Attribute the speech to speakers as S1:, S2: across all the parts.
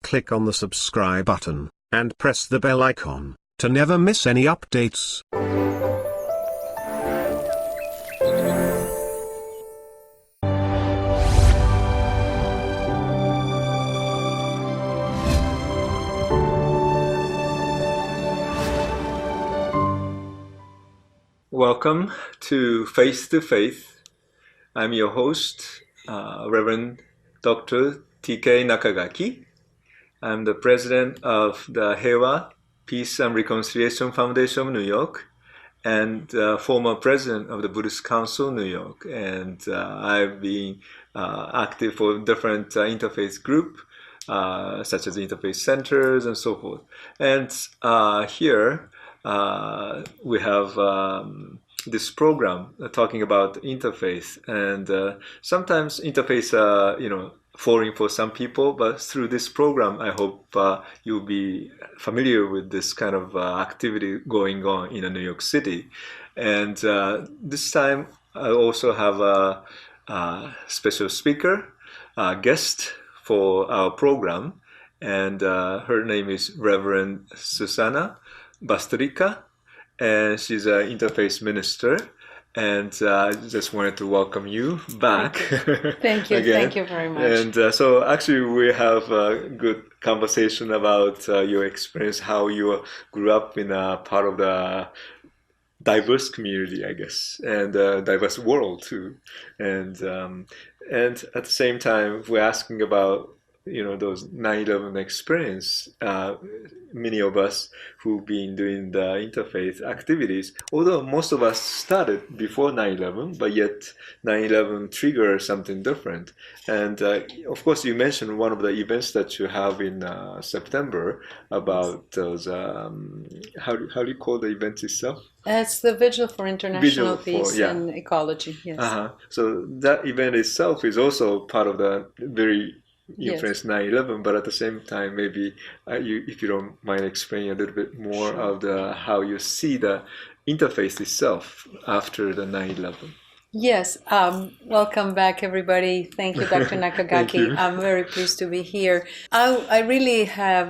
S1: click on the subscribe button, and press the bell icon, to never miss any updates.
S2: Welcome to Faith to Faith. I'm your host, Reverend Dr. TK Nakagaki. I'm the president of the Heiwa, Peace and Reconciliation Foundation of New York, and former president of the Buddhist Council New York. And I've been active for different interfaith groups, such as interfaith centers and so forth. And here we have this program talking about interfaith, and sometimes interfaith, foreign for some people, but through this program, I hope you'll be familiar with this kind of activity going on in New York City. And this time, I also have a special speaker, guest for our program, and her name is Reverend Susana Bastrika, and she's an interfaith minister. And I just wanted to welcome you back.
S3: Thank you.
S2: Again.
S3: Thank you very much.
S2: And so actually we have a good conversation about your experience, how you grew up in a part of the diverse community, I guess, and diverse world too. And at the same time, we're asking about those 9/11 experience. Many of us who've been doing the interfaith activities, although most of us started before 9/11, but yet 9/11 triggered something different. And of course, you mentioned one of the events that you have in September about those. How do you call the event itself?
S3: It's the Vigil for International Peace and Ecology. Yes.
S2: So that event itself is also part of the very influence 9/11, but at the same time, maybe if you don't mind explaining a little bit more of how you see the interface itself after the 9/11.
S3: Yes. Welcome back, everybody. Thank you, Dr. Nakagaki.
S2: Thank you.
S3: I'm very pleased to be here. I really have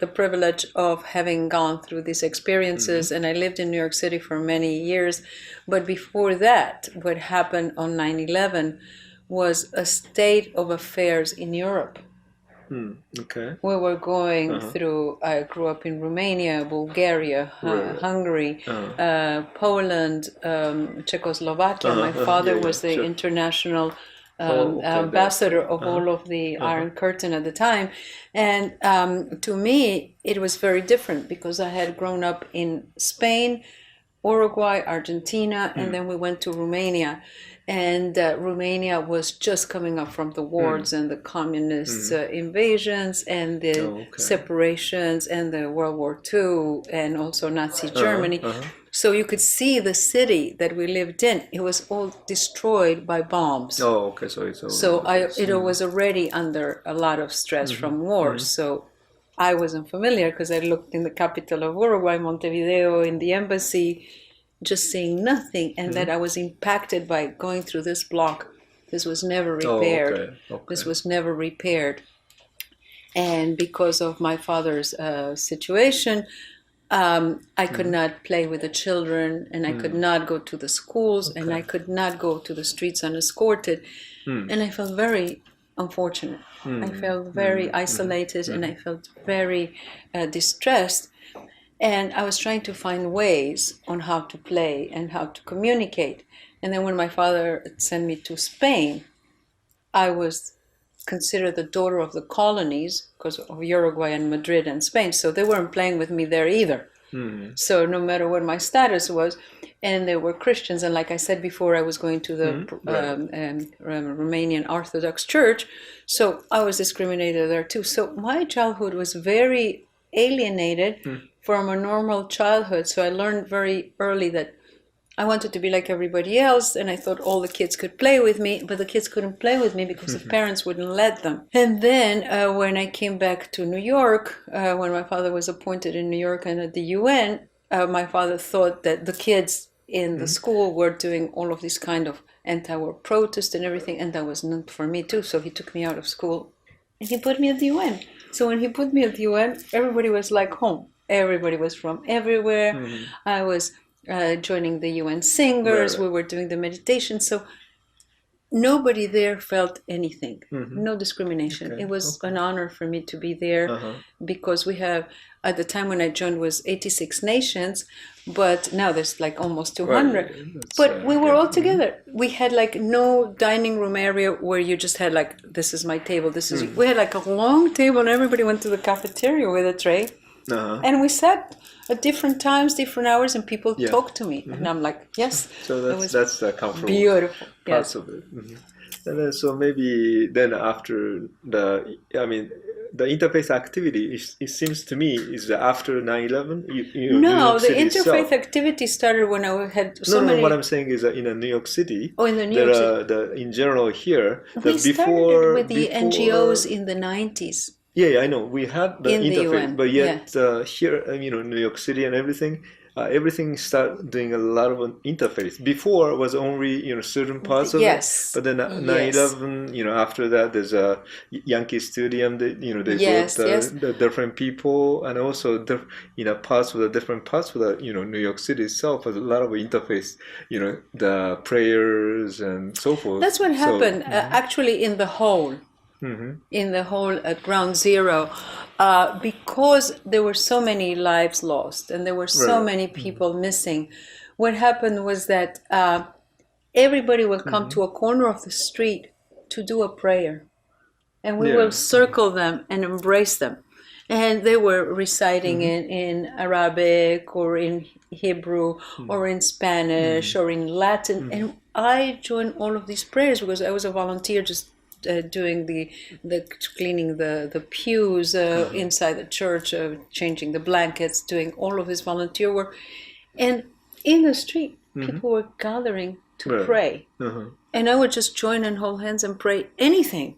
S3: the privilege of having gone through these experiences, and I lived in New York City for many years. But before that, what happened on 9/11 was a state of affairs in Europe.
S2: Okay.
S3: We were going through, I grew up in Romania, Bulgaria, Hungary, Poland, Czechoslovakia. My father was the international ambassador of all of the Iron Curtain at the time. And to me, it was very different because I had grown up in Spain, Uruguay, Argentina, and then we went to Romania. And Romania was just coming up from the wars and the communist invasions and the separations and the World War II and also Nazi Germany. So you could see the city that we lived in. It was all destroyed by bombs.
S2: Oh, okay.
S3: It was already under a lot of stress from war. So I wasn't familiar because I looked in the capital of Uruguay, Montevideo, in the embassy, just seeing nothing, and that I was impacted by going through this block. This was never repaired. This was never repaired. And because of my father's situation, I could not play with the children, and I could not go to the schools, and I could not go to the streets unescorted. And I felt very unfortunate. I felt very isolated, and I felt very distressed. And I was trying to find ways on how to play and how to communicate. And then when my father sent me to Spain, I was considered the daughter of the colonies because of Uruguay and Madrid and Spain. So they weren't playing with me there either. So no matter what my status was, and they were Christians. And like I said before, I was going to the Romanian Orthodox Church. So I was discriminated there too. So my childhood was very alienated from a normal childhood. So I learned very early that I wanted to be like everybody else, and I thought all the kids could play with me, but the kids couldn't play with me because the parents wouldn't let them. And then when I came back to New York, when my father was appointed in New York and at the UN, my father thought that the kids in the school were doing all of this kind of anti-war protest and everything, and that was not for me too. So he took me out of school And he put me at the UN. So when he put me at the UN, everybody was like home. Everybody was from everywhere. I was joining the UN singers. We were doing the meditation. So nobody there felt anything. No discrimination. It was an honor for me to be there because we have, at the time when I joined, was 86 nations, but now there's like almost 200. But we were all together. We had like no dining room area where you just had like, this is my table, this is, we had like a long table and everybody went to the cafeteria with a tray. And we sat at different times, different hours, and people talked to me. And I'm like, yes.
S2: So that's the comfortable
S3: beautiful
S2: parts of it. And then so maybe then after the interfaith activity, it seems to me, is after 9/11.
S3: No, the interfaith activity started when I had so many.
S2: No, what I'm saying is that in New York City,
S3: in the New York City,
S2: in general here,
S3: we started with the NGOs in the 90s.
S2: Yeah, I know. We had the interfaith,
S3: UN,
S2: but yet here, New York City and everything started doing a lot of interfaith. Before it was only certain parts of it, but then 9/11, after that there's a Yankee Stadium. They brought the different people, and also different parts of the New York City itself has a lot of interfaith. The prayers and so forth.
S3: That's what happened actually in the whole. In the whole at ground zero, because there were so many lives lost and there were so many people missing. What happened was that everybody will come to a corner of the street to do a prayer, and we will circle them and embrace them. And they were reciting in Arabic or in Hebrew or in Spanish or in Latin. And I joined all of these prayers because I was a volunteer just doing the cleaning the pews inside the church, changing the blankets, doing all of this volunteer work. And in the street, people were gathering to pray. And I would just join and hold hands and pray anything.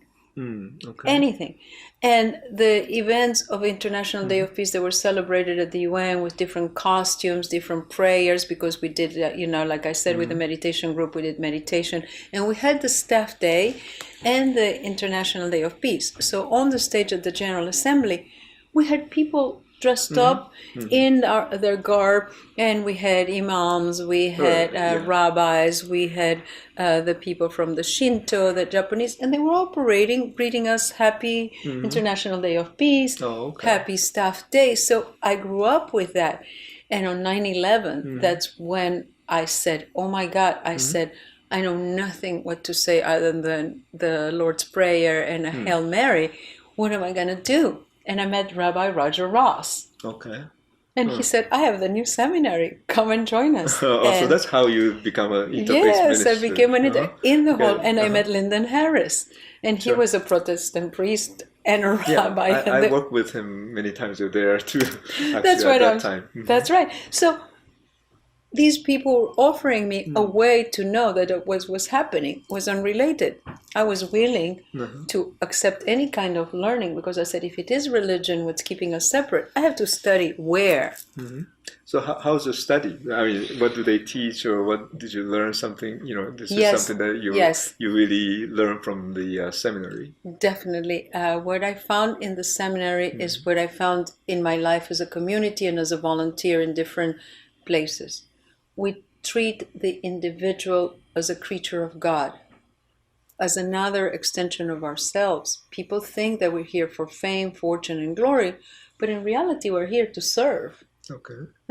S3: Anything. And the events of International Day of Peace, they were celebrated at the UN with different costumes, different prayers, because we did, like I said, with the meditation group, we did meditation. And we had the staff day and the International Day of Peace. So on the stage at the General Assembly, we had people dressed up in their garb, and we had imams, we had rabbis, we had the people from the Shinto, the Japanese, and they were all parading, greeting us happy International Day of Peace, happy Staff Day. So I grew up with that. And on 9/11, that's when I said, oh my God, I said, I know nothing what to say other than the Lord's Prayer and a Hail Mary. What am I going to do? And I met Rabbi Roger Ross. And he said, I have the new seminary. Come and join us.
S2: So that's how you become an interfaith minister.
S3: Yes, I became an in the hall. And I met Lyndon Harris. And he was a Protestant priest and a rabbi.
S2: I worked with him many times there too.
S3: That's right.
S2: At that time.
S3: That's right. So these people were offering me a way to know that what was happening was unrelated. I was willing to accept any kind of learning because I said, if it is religion, what's keeping us separate, I have to study where.
S2: So how's the study? I mean, what do they teach, or what did you learn something? This is something that you really learn from the seminary.
S3: Definitely. What I found in the seminary is what I found in my life as a community and as a volunteer in different places. We treat the individual as a creature of God, as another extension of ourselves. People think that we're here for fame, fortune, and glory, but in reality, we're here to serve.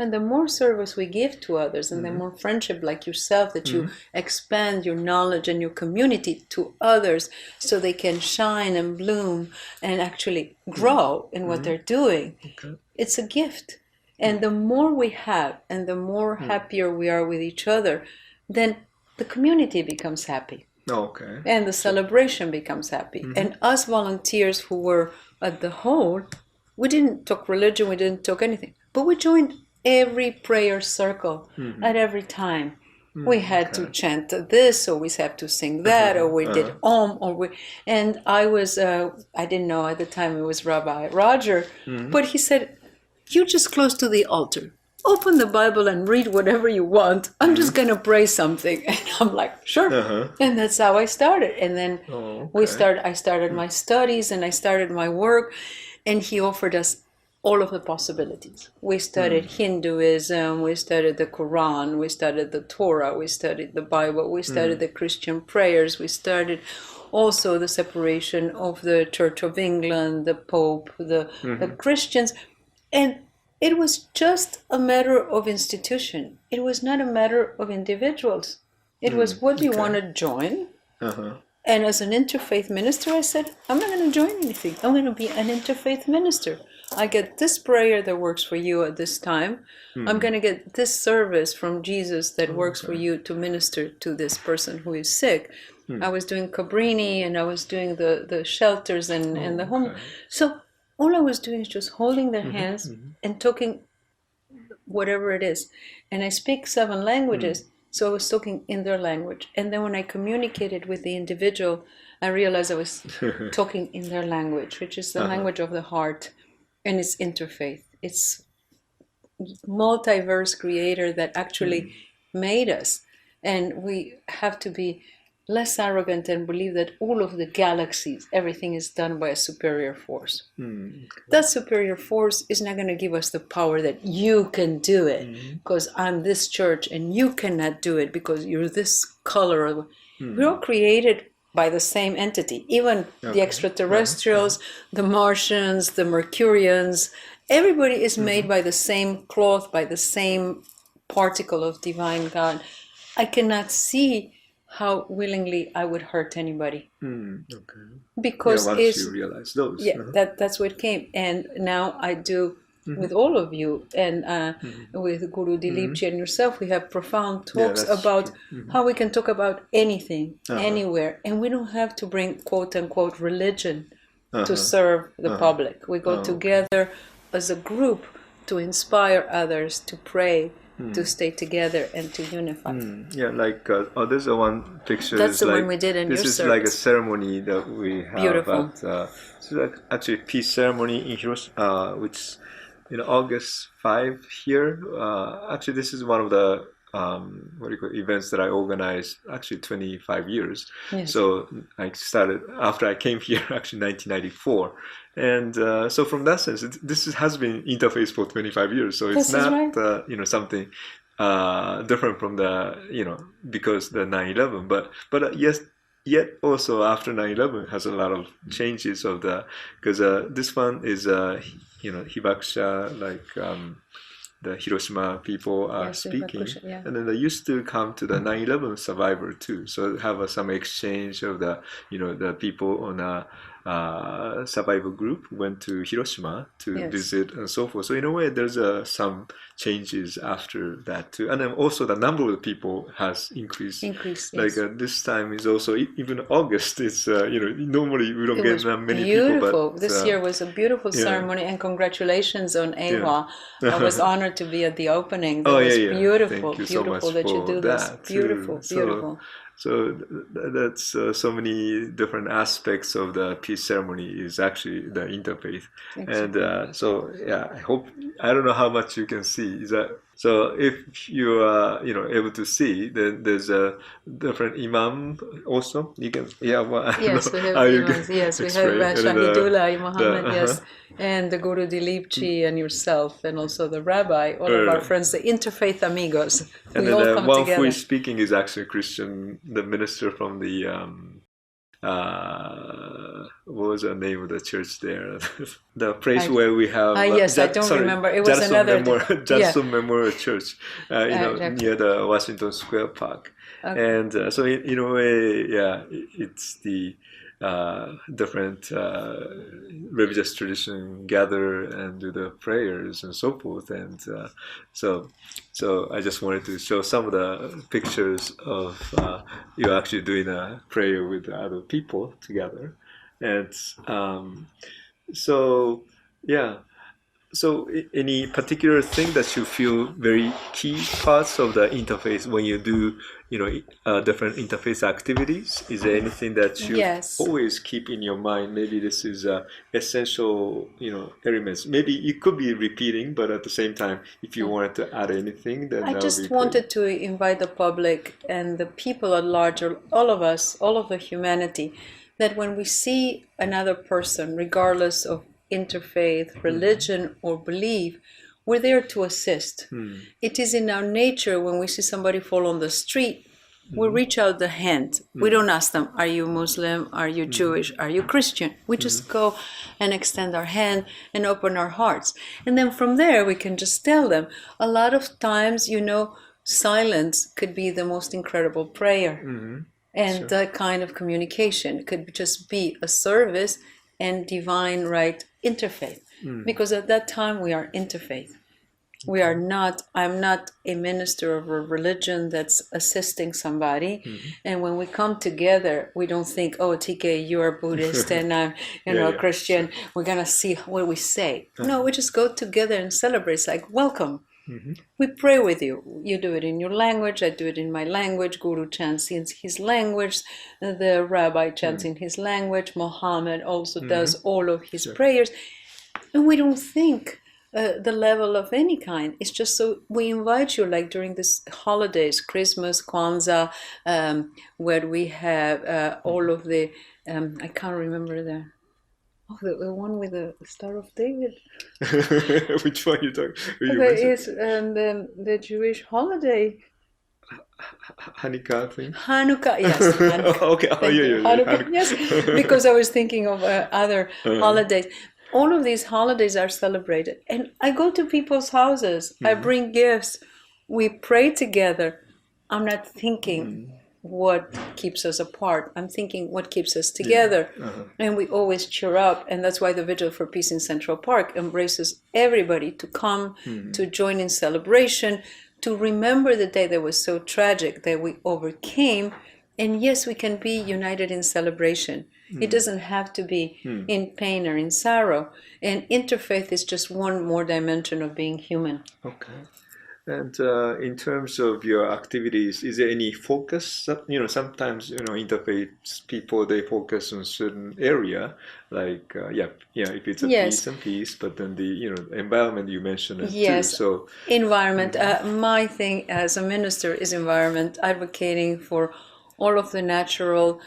S3: And the more service we give to others, and the more friendship like yourself, that you expand your knowledge and your community to others so they can shine and bloom and actually grow in what they're doing. It's a gift. And the more we have and the more happier we are with each other, then the community becomes happy. And the celebration becomes happy. And us volunteers who were at the whole, we didn't talk religion, we didn't talk anything. But we joined every prayer circle at every time. We had to chant this, or we had to sing that, or we did Om, and I was, I didn't know at the time it was Rabbi Roger, but he said, you just close to the altar. open the Bible and read whatever you want. I'm just going to pray something. And I'm like, sure. And that's how I started. And then I started my studies and I started my work. And he offered us all of the possibilities. We studied Hinduism, we studied the Quran, we studied the Torah, we studied the Bible, we studied the Christian prayers, we studied also the separation of the Church of England, the Pope, the Christians. And it was just a matter of institution. It was not a matter of individuals. It was, what do you want to join? And as an interfaith minister, I said, I'm not going to join anything. I'm going to be an interfaith minister. I get this prayer that works for you at this time. I'm going to get this service from Jesus that works for you to minister to this person who is sick. I was doing Cabrini and I was doing the shelters and the home. So all I was doing is just holding their hands and talking whatever it is. And I speak 7 languages. So I was talking in their language. And then when I communicated with the individual, I realized I was talking in their language, which is the language of the heart. And it's interfaith. It's multiverse creator that actually made us. And we have to be less arrogant and believe that all of the galaxies, everything is done by a superior force. That superior force is not going to give us the power that you can do it because I'm this church and you cannot do it because you're this color. We're all created by the same entity, even the extraterrestrials, the Martians, the Mercurians. Everybody is made by the same cloth, by the same particle of divine God. I cannot see how willingly I would hurt anybody. Because
S2: once you realize those.
S3: That's what came. And now I do with all of you and with Guru Dilipji and yourself, we have profound talks about how we can talk about anything, anywhere. And we don't have to bring quote unquote religion to serve the public. We go together as a group to inspire others, to pray, to stay together and to unify.
S2: Like there's one picture.
S3: That's the one we did in your
S2: service. This is like a ceremony that we have.
S3: Beautiful.
S2: This is actually a peace ceremony in Hiroshima, which in August 5 here. Actually, this is one of the events that I organized actually 25 years. So I started after I came here, actually 1994. And so from that sense, this has been interface for 25 years. So it's not, something different from the, because the 9/11. But yes, yet also after 9/11 has a lot of changes of because this one is, Hibakusha, like the Hiroshima people are speaking. And then they used to come to the 9/11 survivor too. So have some exchange of the people on a survival group went to Hiroshima to visit and so forth. So in a way, there's some changes after that too. And then also the number of people has increased. Like this time is also, even August, it's, normally we don't get that many people.
S3: But this year was a beautiful ceremony and congratulations on AWA. I was honored to be at the opening. That was beautiful.
S2: Thank you
S3: beautiful
S2: so much
S3: that you do this. Beautiful,
S2: too.
S3: beautiful.
S2: So that's so many different aspects of the peace ceremony is actually the interfaith. And I don't know how much you can see. Is that so? If you are able to see, then there's a different imam also. You can
S3: Yes, we have imams. Yes, we have Shahidullah Muhammad. Yes, and the Guru Dilipji and yourself, and also the rabbi, all of our friends, the interfaith amigos.
S2: And
S3: we
S2: then
S3: all
S2: the
S3: come
S2: one
S3: together.
S2: who is speaking is actually Christian, the minister from the what was the name of the church there? The place where we have
S3: yes, I don't remember. It was another
S2: Judson Memorial Church, near the Washington Square Park. And so in a way, it's the different religious tradition gather and do the prayers and so forth. And so I just wanted to show some of the pictures of you actually doing a prayer with other people together. And so So, any particular thing that you feel very key parts of the interface when you do, different interface activities? Is there anything that you
S3: Yes.
S2: always keep in your mind? Maybe this is essential, elements. Maybe you could be repeating, but at the same time, if you wanted to add anything, then
S3: I
S2: that would
S3: just
S2: be
S3: wanted to invite the public and the people at large, or all of us, all of the humanity, that when we see another person, regardless of interfaith, religion, or belief, we're there to assist. It is in our nature when we see somebody fall on the street, we reach out the hand. We don't ask them, are you Muslim? Are you Jewish? Are you Christian? We just go and extend our hand and open our hearts. And then from there, we can just tell them. A lot of times, silence could be the most incredible prayer. And that kind of communication could just be a service and divine right interfaith. Because at that time, we are interfaith. We are not, I'm not a minister of a religion that's assisting somebody. And when we come together, we don't think, oh, TK, you're Buddhist and I'm, Christian. We're going to see what we say. No, we just go together and celebrate. It's like, welcome. We pray with you. You do it in your language. I do it in my language. Guru chants in his language. The rabbi chants in his language. Muhammad also does all of his prayers. And we don't think the level of any kind. It's just so we invite you, like during this holidays, Christmas, Kwanzaa, where we have all of the, I can't remember the one with the Star of David.
S2: Which one you talking?
S3: It's the Jewish holiday.
S2: Hanukkah thing?
S3: Hanukkah, yes. Hanukkah.
S2: Okay,
S3: Hanukkah, yes, because I was thinking of other holidays. All of these holidays are celebrated. And I go to people's houses. I bring gifts. We pray together. I'm not thinking what keeps us apart. I'm thinking what keeps us together. And we always cheer up. And that's why the Vigil for Peace in Central Park embraces everybody to come, to join in celebration, to remember the day that was so tragic that we overcame. And yes, we can be united in celebration. It doesn't have to be in pain or in sorrow. And interfaith is just one more dimension of being human.
S2: Okay. And in terms of your activities, is there any focus? Sometimes, interfaith people, they focus on certain area, like, if it's a peace and peace, but then the, environment you mentioned too. So
S3: environment. My thing as a minister is environment, advocating for all of the natural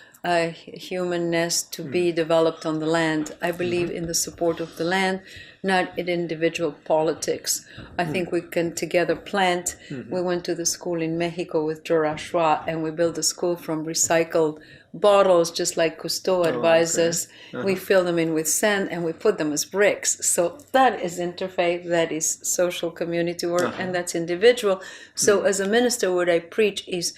S3: humanness to be developed on the land. I believe in the support of the land, not in individual politics. I think we can together plant. We went to the school in Mexico with Jorash and we built a school from recycled bottles, just like Cousteau advised us. We fill them in with sand and we put them as bricks. So that is interfaith, that is social community work, and that's individual. So as a minister, what I preach is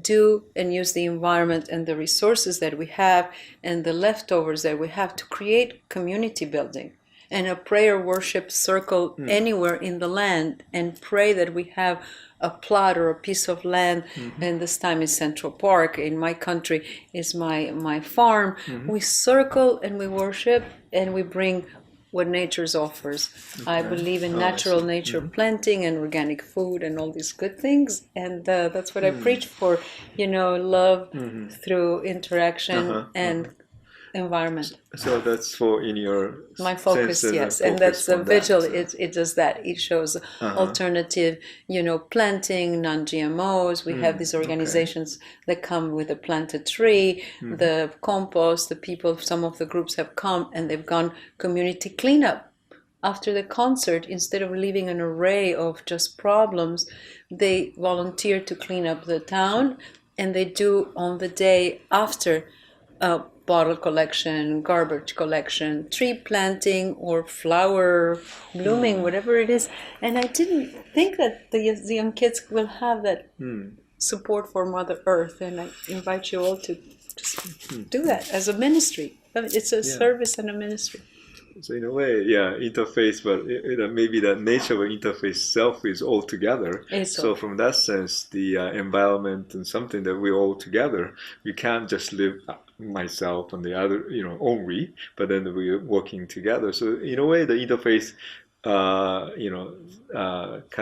S3: do and use the environment and the resources that we have and the leftovers that we have to create community building and a prayer worship circle anywhere in the land, and pray that we have a plot or a piece of land, and this time is Central Park. In my country is my farm. We circle and we worship and we bring what nature offers. I believe in natural nature planting and organic food and all these good things, and that's what I preach for. Love through interaction and environment.
S2: So that's for in your
S3: my focus, yes, and that's the vigil. It does that. It shows alternative, planting, non-GMOs. We have these organizations that come with a planted tree, the compost. The people, some of the groups have come and they've gone community cleanup. After the concert, instead of leaving an array of just problems, they volunteer to clean up the town, and they do on the day after bottle collection, garbage collection, tree planting, or flower blooming, whatever it is. And I didn't think that the young kids will have that support for Mother Earth. And I invite you all to just do that as a ministry. It's a service and a ministry.
S2: So in a way, interface, but maybe the nature of interface self is all together. So from that sense, the environment and something that we're all together. We can't just live myself and the other, only, but then we're working together. So in a way, the interface kind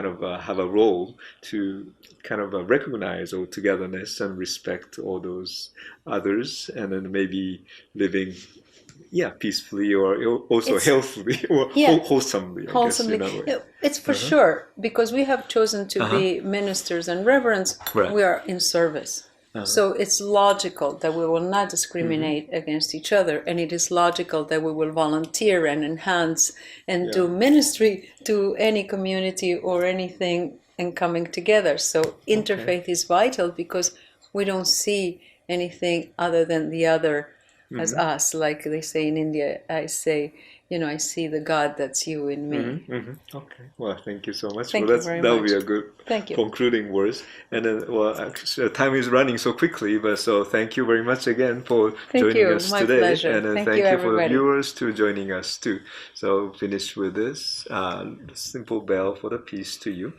S2: of have a role to kind of recognize all togetherness and respect all those others, and then maybe living, peacefully or also healthily or wholesomely, I guess, in a way.
S3: It's for sure, because we have chosen to be ministers and reverends.
S2: Right.
S3: We are in service. So it's logical that we will not discriminate against each other, and it is logical that we will volunteer and enhance and do ministry to any community or anything and coming together. So interfaith is vital, because we don't see anything other than the other as us. Like they say in India, I say, I see the God that's you in me.
S2: Okay. Well, thank you so much.
S3: Thank
S2: well,
S3: you very
S2: that would
S3: much.
S2: be a good concluding words. And then, actually, time is running so quickly, but so thank you very much again for joining us
S3: My
S2: today.
S3: pleasure.
S2: And then thank you for the viewers to joining us too. So finish with this simple bell for the peace to you.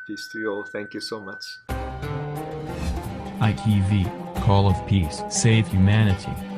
S2: Peace to you all. Thank you so much.
S4: ITV, Call of Peace, Save Humanity.